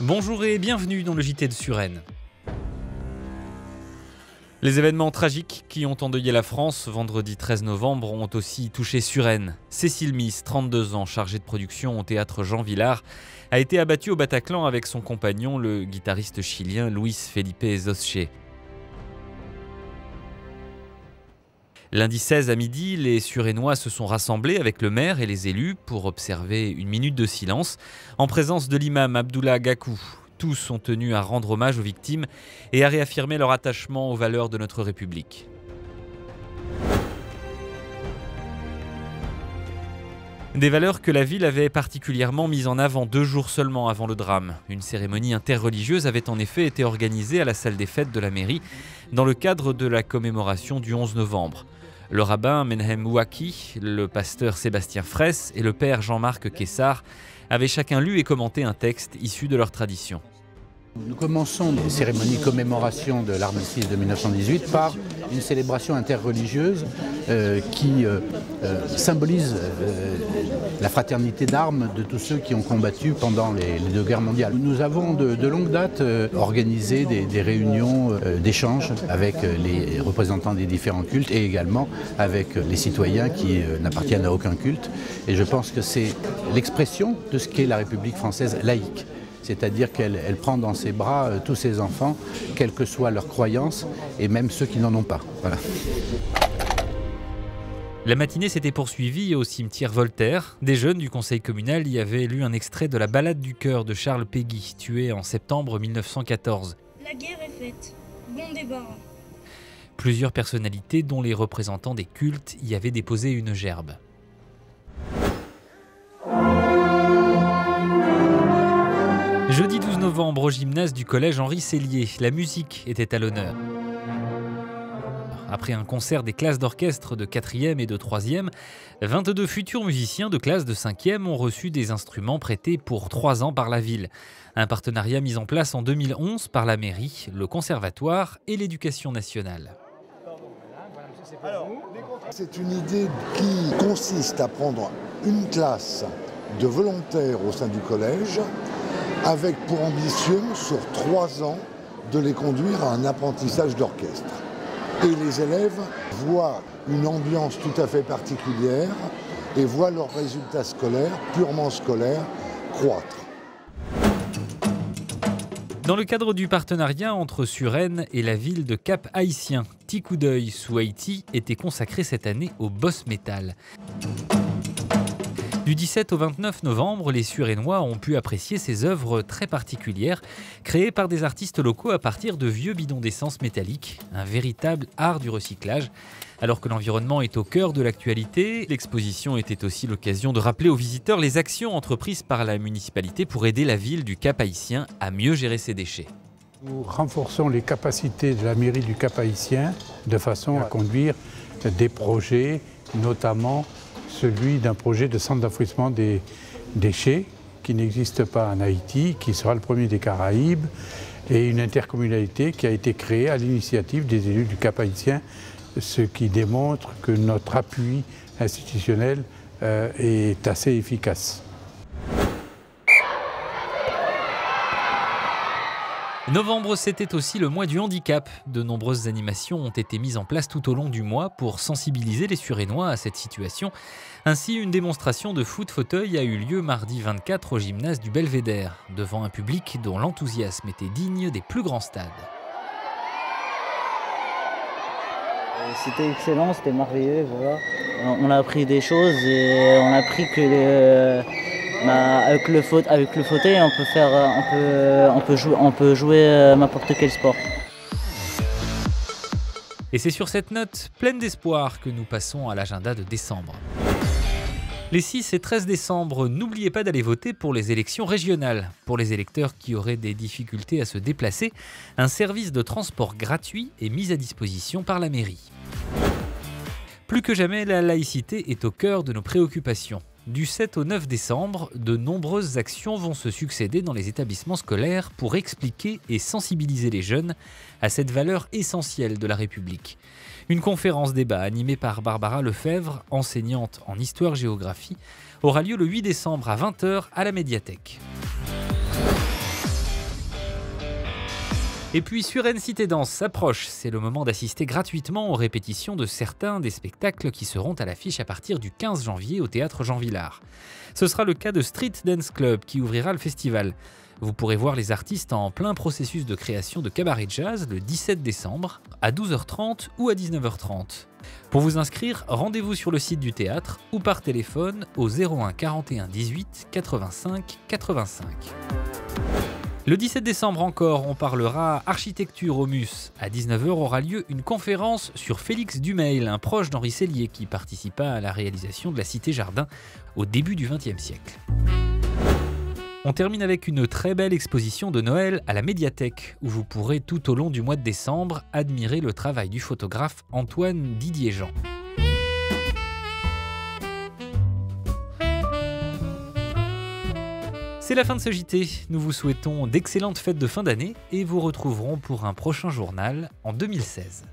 Bonjour et bienvenue dans le JT de Suresnes. Les événements tragiques qui ont endeuillé la France vendredi 13 novembre ont aussi touché Suresnes. Cécile Miss, 32 ans, chargée de production au théâtre Jean Vilar, a été abattue au Bataclan avec son compagnon, le guitariste chilien Luis Felipe Zosche. Lundi 16 à midi, les Suresnois se sont rassemblés avec le maire et les élus pour observer une minute de silence en présence de l'imam Abdullah Gakou. Tous sont tenus à rendre hommage aux victimes et à réaffirmer leur attachement aux valeurs de notre République. Des valeurs que la ville avait particulièrement mises en avant 2 jours seulement avant le drame. Une cérémonie interreligieuse avait en effet été organisée à la salle des fêtes de la mairie dans le cadre de la commémoration du 11 novembre. Le rabbin Menhem Ouaki, le pasteur Sébastien Fraisse et le père Jean-Marc Kessar avaient chacun lu et commenté un texte issu de leur tradition. Nous commençons les cérémonies de commémoration de l'armistice de 1918 par une célébration interreligieuse qui symbolise la fraternité d'armes de tous ceux qui ont combattu pendant les 2 guerres mondiales. Nous avons de longue date organisé des réunions d'échange avec les représentants des différents cultes et également avec les citoyens qui n'appartiennent à aucun culte. Et je pense que c'est l'expression de ce qu'est la République française laïque. C'est-à-dire qu'elle prend dans ses bras tous ses enfants, quelle que soit leur croyance, et même ceux qui n'en ont pas. Voilà. La matinée s'était poursuivie au cimetière Voltaire. Des jeunes du conseil communal y avaient lu un extrait de la Ballade du cœur de Charles Péguy, tué en septembre 1914. La guerre est faite. Bon débarras. Plusieurs personnalités, dont les représentants des cultes, y avaient déposé une gerbe. Jeudi 12 novembre, au gymnase du collège Henri Sellier, la musique était à l'honneur. Après un concert des classes d'orchestre de 4e et de 3e, 22 futurs musiciens de classe de 5e ont reçu des instruments prêtés pour 3 ans par la ville. Un partenariat mis en place en 2011 par la mairie, le conservatoire et l'éducation nationale. C'est une idée qui consiste à prendre une classe de volontaires au sein du collège avec pour ambition, sur 3 ans, de les conduire à un apprentissage d'orchestre. Et les élèves voient une ambiance tout à fait particulière et voient leurs résultats scolaires, purement scolaires, croître. Dans le cadre du partenariat entre Suresnes et la ville de Cap-Haïtien, Petit coup d'œil sous Haïti était consacré cette année au boss metal. Du 17 au 29 novembre, les Suresnois ont pu apprécier ces œuvres très particulières, créées par des artistes locaux à partir de vieux bidons d'essence métalliques, un véritable art du recyclage. Alors que l'environnement est au cœur de l'actualité, l'exposition était aussi l'occasion de rappeler aux visiteurs les actions entreprises par la municipalité pour aider la ville du Cap-Haïtien à mieux gérer ses déchets. Nous renforçons les capacités de la mairie du Cap-Haïtien de façon à conduire des projets, notamment celui d'un projet de centre d'enfouissement des déchets qui n'existe pas en Haïti, qui sera le premier des Caraïbes, et une intercommunalité qui a été créée à l'initiative des élus du Cap-Haïtien, ce qui démontre que notre appui institutionnel est assez efficace. Novembre, c'était aussi le mois du handicap. De nombreuses animations ont été mises en place tout au long du mois pour sensibiliser les Suresnois à cette situation. Ainsi, une démonstration de foot fauteuil a eu lieu mardi 24 au gymnase du Belvédère, devant un public dont l'enthousiasme était digne des plus grands stades. C'était excellent, c'était merveilleux, voilà. On a appris des choses et on a appris que avec le fauteuil, on peut jouer n'importe quel sport. Et c'est sur cette note pleine d'espoir que nous passons à l'agenda de décembre. Les 6 et 13 décembre, n'oubliez pas d'aller voter pour les élections régionales. Pour les électeurs qui auraient des difficultés à se déplacer, un service de transport gratuit est mis à disposition par la mairie. Plus que jamais, la laïcité est au cœur de nos préoccupations. Du 7 au 9 décembre, de nombreuses actions vont se succéder dans les établissements scolaires pour expliquer et sensibiliser les jeunes à cette valeur essentielle de la République. Une conférence-débat animée par Barbara Lefebvre, enseignante en histoire-géographie, aura lieu le 8 décembre à 20 h à la médiathèque. Et puis Suresnes Cité Danse s'approche, c'est le moment d'assister gratuitement aux répétitions de certains des spectacles qui seront à l'affiche à partir du 15 janvier au théâtre Jean Vilar. Ce sera le cas de Street Dance Club qui ouvrira le festival. Vous pourrez voir les artistes en plein processus de création de cabaret jazz le 17 décembre à 12h30 ou à 19h30. Pour vous inscrire, rendez-vous sur le site du théâtre ou par téléphone au 01 41 18 85 85. Le 17 décembre encore, on parlera architecture au MUS. À 19h aura lieu une conférence sur Félix Dumail, un proche d'Henri Sellier qui participa à la réalisation de la Cité-Jardin au début du XXe siècle. On termine avec une très belle exposition de Noël à la médiathèque, où vous pourrez tout au long du mois de décembre admirer le travail du photographe Antoine Didier-Jean. C'est la fin de ce JT, nous vous souhaitons d'excellentes fêtes de fin d'année et vous retrouverons pour un prochain journal en 2016.